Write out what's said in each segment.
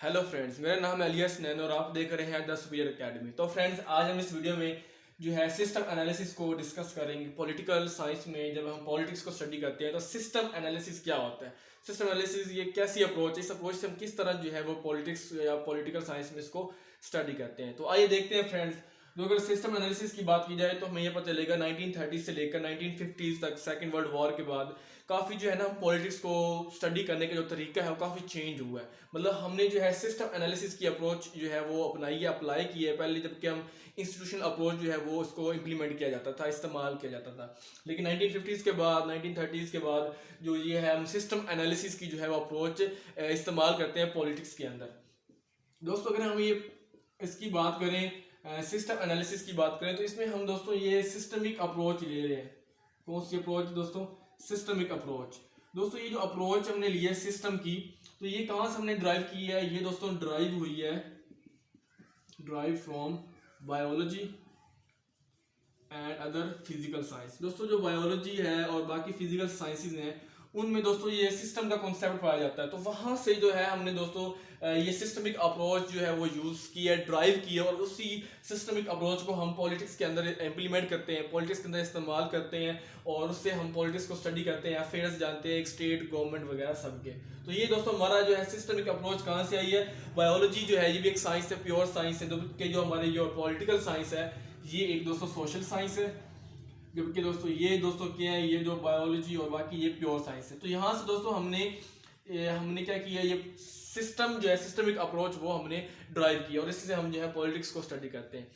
Hello friends, मेरा नाम है एलियस नैन और आप देख रहे हैं द सुपीरियर एकेडमी। तो फ्रेंड्स, आज हम इस वीडियो में जो है सिस्टम एनालिसिस को डिस्कस करेंगे। पॉलिटिकल साइंस में जब हम पॉलिटिक्स को स्टडी करते हैं तो सिस्टम एनालिसिस क्या होता है, सिस्टम एनालिसिस ये कैसी अप्रोच है, इस अप्रोच से हम किस तरह जो है वो पॉलिटिक्स या पॉलिटिकल साइंस में इसको स्टडी करते हैं। तो आइए देखते हैं फ्रेंड्स। तो अगर सिस्टम एनालिसिस की बात की जाए तो हमें यह पता चलेगा 1930 से लेकर 1950 तक, सेकेंड वर्ल्ड वॉर के बाद काफ़ी जो है ना पॉलिटिक्स को स्टडी करने का जो तरीका है वो काफ़ी चेंज हुआ है। मतलब हमने जो है सिस्टम एनालिसिस की अप्रोच जो है वो अपनाई है, अप्लाई की है। पहले जबकि हम इंस्टीट्यूशनल अप्रोच जो है वो उसको इम्प्लीमेंट किया जाता था, इस्तेमाल किया जाता था। लेकिन 1950s के बाद, 1930s के बाद जो ये है हम सिस्टम एनालिसिस की जो है वो अप्रोच इस्तेमाल करते हैं पॉलिटिक्स के अंदर। दोस्तों, अगर हम ये इसकी बात करें, सिस्टम एनालिसिस की बात करें, तो इसमें हम दोस्तों ये सिस्टमिक अप्रोच ले रहे हैं। कौन सी अप्रोच दोस्तों? Systemic approach. दोस्तों, ये जो अप्रोच हमने ली है सिस्टम की, तो ये कहाँ से हमने ड्राइव की है? ये दोस्तों ड्राइव हुई है, drive from biology and other physical science. दोस्तों, जो बायोलॉजी है और बाकी फिजिकल साइंसेज हैं उनमें दोस्तों ये सिस्टम का कॉन्सेप्ट पाया जाता है। तो वहाँ से जो है हमने दोस्तों ये सिस्टमिक अप्रोच जो है वो यूज़ की है, ड्राइव की है, और उसी सिस्टमिक अप्रोच को हम पॉलिटिक्स के अंदर इम्प्लीमेंट करते हैं, पॉलिटिक्स के अंदर इस्तेमाल करते हैं, और उससे हम पॉलिटिक्स को स्टडी करते हैं, अफेयर्स जानते हैं, एक स्टेट गवर्नमेंट वगैरह सबके। तो ये दोस्तों हमारा जो है सिस्टमिक अप्रोच कहाँ से आई है? बायोलॉजी जो है ये भी एक साइंस है, प्योर साइंस है। जो हमारे जो पॉलिटिकल साइंस है ये एक दोस्तों सोशल साइंस है, जबकि दोस्तों ये दोस्तों क्या है, ये जो बायोलॉजी और बाकी ये प्योर साइंस है। तो यहाँ से दोस्तों हमने क्या किया, ये सिस्टम जो है सिस्टमिक अप्रोच वो हमने ड्राइव किया, और इससे हम जो है पॉलिटिक्स को स्टडी करते हैं।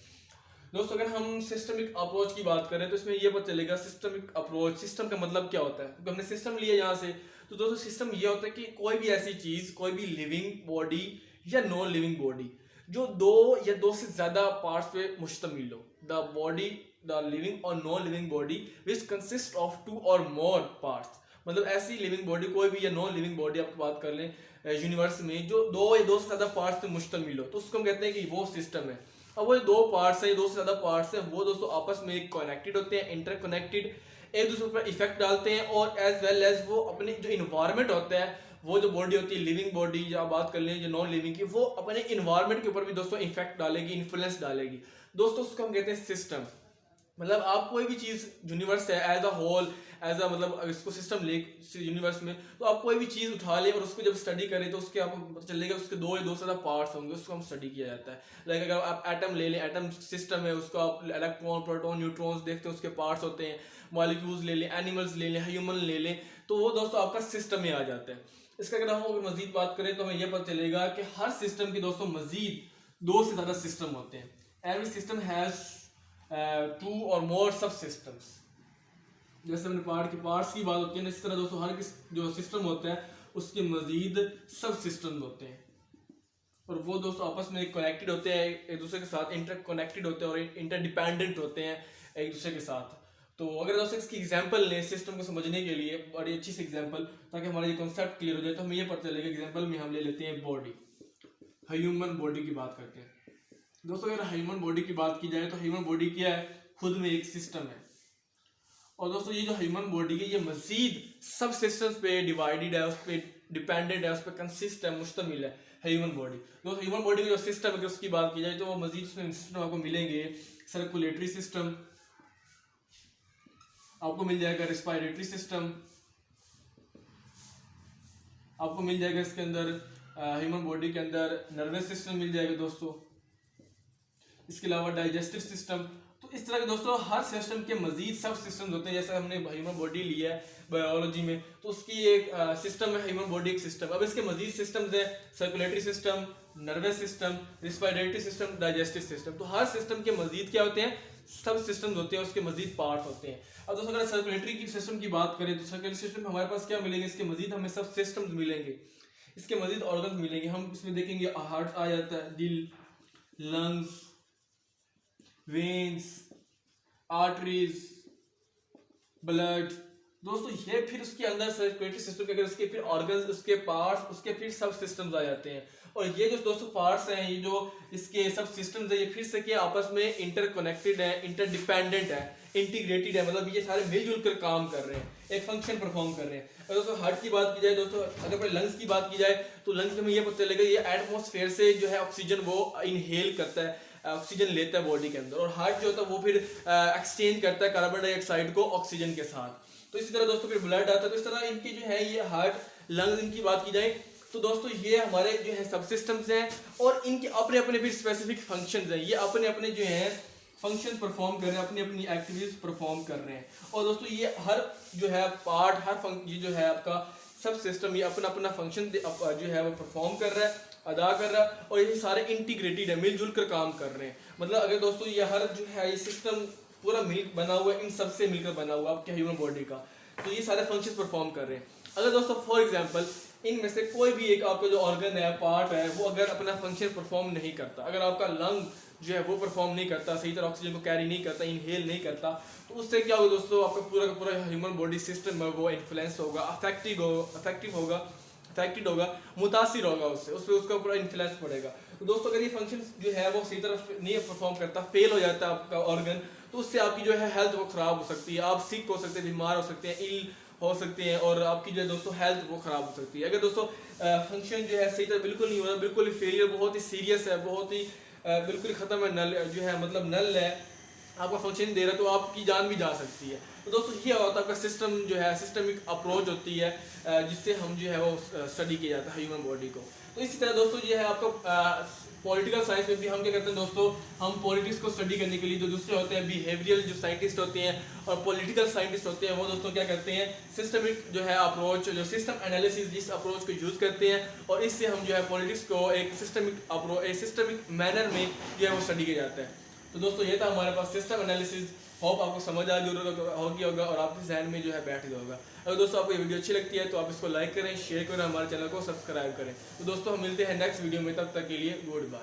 दोस्तों, अगर हम सिस्टमिक अप्रोच की बात करें तो इसमें ये पता चलेगा सिस्टमिक अप्रोच, सिस्टम का मतलब क्या होता है। क्योंकि हमने सिस्टम लिया यहाँ से, तो दोस्तों सिस्टम ये होता है कि कोई भी ऐसी चीज, कोई भी लिविंग बॉडी या नॉन लिविंग बॉडी जो दो या दो से ज्यादा पार्ट्स पे मुश्तमिल हो। The body, the living or non living body which consist of two or more parts. मतलब ऐसी लिविंग बॉडी, कोई भी या नॉन लिविंग बॉडी आपकी बात कर लें यूनिवर्स में, जो दो या दो से ज्यादा पार्ट्स पे मुश्तमिल हो, तो उसको हम कहते हैं कि वो सिस्टम है। अब वो दो पार्ट्स हैं, दो से ज्यादा पार्ट्स हैं, वो दोस्तों आपस में कनेक्टेड होते हैं, इंटरकनेक्टेड, एक दूसरे पर इफेक्ट डालते हैं, और एज वेल एज वो अपने जो इन्वायरमेंट होता है, वो जो बॉडी होती है लिविंग बॉडी या बात कर लें जो नॉन लिविंग की, वो अपने इन्वायरमेंट के ऊपर भी दोस्तों इफेक्ट डालेगी, इन्फ्लुएंस डालेगी। दोस्तों उसको हम कहते हैं सिस्टम। मतलब आप कोई भी चीज यूनिवर्स है as a whole, as a मतलब इसको सिस्टम ले यूनिवर्स में, तो आप कोई भी चीज उठा लें और उसको जब स्टडी करें तो उसके आपको पता चलेगा उसके दो या दो से ज्यादा पार्ट्स होंगे, उसको हम स्टडी किया जाता है। लाइक अगर आप एटम ले लें, एटम सिस्टम है, उसको आप इलेक्ट्रॉन, प्रोटॉन, न्यूट्रॉन्स देखते हैं, उसके पार्ट्स होते हैं। मॉलिक्यूल्स ले लें, एनिमल्स ले लें, ह्यूमन ले लें, तो वो दोस्तों आपका सिस्टम में आ जाता है। इसका अगर हम मजीद बात करें तो हमें यह पता चलेगा कि हर सिस्टम की दोस्तों मजीद दो से ज्यादा सिस्टम होते हैं। Every system has to or मोर सब सिस्टम्स। जैसे हमने पार्ट्स की बात होती है ना, इस तरह दोस्तों हर जो सिस्टम होता है उसके मजीद सब सिस्टम्स होते हैं, और वो दोस्तों आपस में कनेक्टेड होते हैं, एक दूसरे के साथ इंटरकनेक्टेड होते हैं और इंटरडिपेंडेंट होते हैं एक दूसरे के साथ। तो अगर दोस्तों इसकी एग्जांपल लें सिस्टम को समझने के लिए, बड़ी अच्छी सी एग्जांपल, ताकि हमारा ये कॉन्सेप्ट क्लियर हो जाए, तो हमें ये पता चलेगा। एग्जांपल में हम ले लेते हैं बॉडी, ह्यूमन बॉडी की बात करते हैं। दोस्तों, अगर ह्यूमन बॉडी की बात की जाए तो ह्यूमन बॉडी क्या है? खुद में एक सिस्टम है। और दोस्तों ये जो ह्यूमन बॉडी है ये मजीद सब सिस्टम्स पे डिवाइडेड है, उस पर डिपेंडेंट है, उस पर कंसिस्ट है, मुश्तमिल है ह्यूमन बॉडी। दोस्तों ह्यूमन बॉडी का जो सिस्टम है, उसकी बात की जाए तो वो मजीद उसमें सिस्टम आपको मिलेंगे। सर्कुलेटरी सिस्टम आपको मिल जाएगा, रिस्पायरेटरी सिस्टम आपको मिल जाएगा, इसके अंदर ह्यूमन बॉडी के अंदर नर्वस सिस्टम मिल जाएगा दोस्तों, इसके अलावा डाइजेस्टिव सिस्टम। तो इस तरह के दोस्तों हर सिस्टम के मजीद सब सिस्टम्स होते हैं। जैसे हमने ह्यूमन बॉडी लिया है बायोलॉजी में, तो उसकी एक सिस्टम है, ह्यूमन बॉडी एक सिस्टम। अब इसके मजीद सिस्टम्स हैं, circulatory system, nervous system, respiratory system, digestive system. तो हर सिस्टम के मजीद क्या होते हैं? सब सिस्टम्स होते हैं, उसके मजीद पार्ट होते हैं। अब दोस्तों अगर सर्कुलेटरी की सिस्टम की बात करें तो सर्कुलेटरी सिस्टम में हमारे पास क्या मिलेंगे? इसके मजीद हमें सब सिस्टम्स मिलेंगे, इसके मजीद ऑर्गन मिलेंगे। हम इसमें देखेंगे हार्ट आ जाता है, दिल, लंग्स, वेन्स, आर्टरीज, ब्लड। दोस्तों ये फिर उसके अंदर सर्कुलेटरी सिस्टम के अगर उसके फिर ऑर्गन्स, उसके पार्ट्स, उसके फिर सब सिस्टम्स आ जाते हैं। और ये जो दोस्तों पार्ट्स हैं, ये जो इसके सब सिस्टम्स हैं, ये फिर से क्या आपस में इंटरकनेक्टेड है, इंटरडिपेंडेंट है, इंटीग्रेटेड है, मतलब ये सारे मिलजुल कर काम कर रहे हैं, एक फंक्शन परफॉर्म कर रहे हैं। अगर दोस्तों हार्ट की बात की जाए दोस्तों, अगर अपने लंग्स की बात की जाए तो लंग्स में हमें ये पता चलेगा ये एटमॉस्फेयर से जो है ऑक्सीजन वो इनहेल करता है, ऑक्सीजन लेता है बॉडी के अंदर, और हार्ट जो होता है वो फिर एक्सचेंज करता है कार्बन डाइऑक्साइड को ऑक्सीजन के साथ। तो इसी तरह दोस्तों फिर ब्लड आता है। तो इस तरह इनकी जो है ये हार्ट लंग्स इनकी बात की जाए तो दोस्तों ये हमारे जो है सब सिस्टम्स हैं, और इनके अपने अपने भी स्पेसिफिक फंक्शंस हैं, ये अपने अपने जो हैं फंक्शन परफॉर्म कर रहे हैं, अपनी अपनी एक्टिविटीज परफॉर्म कर रहे हैं। और दोस्तों ये हर जो है पार्ट, ये जो है आपका सब सिस्टम, ये अपना अपना फंक्शन जो है वो परफॉर्म कर रहा है, अदा कर रहा है, और ये सारे इंटीग्रेटेड है, मिलजुल कर काम कर रहे हैं। मतलब अगर दोस्तों ये हर जो है ये सिस्टम पूरा मिल बना हुआ है, इन सबसे मिलकर बना हुआ आपके ह्यूमन बॉडी का, तो ये सारे फंक्शन परफॉर्म कर रहे हैं। अगर दोस्तों फॉर एग्जांपल इनमें से कोई भी एक आपका जो ऑर्गन है, पार्ट है, वो अगर अपना फंक्शन परफॉर्म नहीं करता, अगर आपका लंग जो है वो परफॉर्म नहीं करता, सही तरह ऑक्सीजन को कैरी नहीं करता, इनहेल नहीं करता, तो उससे क्या होगा दोस्तों, आपका पूरा का पूरा ह्यूमन बॉडी सिस्टम है वो इन्फ्लुएंस होगा, अफेक्टेड होगा, मुतासिर होगा, उससे उस पर उसका पूरा इन्फ्लुएंस पड़ेगा। तो दोस्तों अगर ये फंक्शन जो है वो सही तरह नहीं परफॉर्म करता, फेल हो जाता है आपका ऑर्गन, तो उससे आपकी जो है हेल्थ वो खराब हो सकती है, आप सिक हो सकते हैं, बीमार हो सकते हैं, इल हो सकते हैं, और आपकी जो है दोस्तों हेल्थ वो खराब हो सकती है। अगर दोस्तों फंक्शन जो है सही तरह बिल्कुल नहीं हो रहा, बिल्कुल फेलियर, बहुत ही सीरियस है, बहुत ही बिल्कुल ख़त्म है, नल जो है मतलब नल है, आपका फंक्शन दे रहा है, तो आपकी जान भी जा सकती है। तो दोस्तों ये होता है आपका सिस्टम जो है, सिस्टमिक अप्रोच होती है जिससे हम जो है वो स्टडी किया जाता है ह्यूमन बॉडी को। तो इसी तरह दोस्तों ये है आपका पॉलिटिकल साइंस में भी हम क्या करते हैं दोस्तों, हम पॉलिटिक्स को स्टडी करने के लिए जो दूसरे होते हैं बिहेवियरल जो साइंटिस्ट होते हैं और पॉलिटिकल साइंटिस्ट होते हैं, वो दोस्तों क्या करते हैं, सिस्टमिक जो है अप्रोच, जो सिस्टम एनालिसिस, जिस अप्रोच को यूज़ करते हैं, और इससे हम जो है पॉलिटिक्स को एक सिस्टमिक मैनर में जो है वो स्टडी किया जाता है। तो दोस्तों ये था हमारे पास सिस्टम एनालिसिस। होप आपको समझ आ गई होगा और आपके जहन में जो है बैठ गया होगा। अगर दोस्तों आपको ये वीडियो अच्छी लगती है तो आप इसको लाइक करें, शेयर करें, हमारे चैनल को सब्सक्राइब करें। तो दोस्तों हम मिलते हैं नेक्स्ट वीडियो में, तब तक के लिए गुड बाय।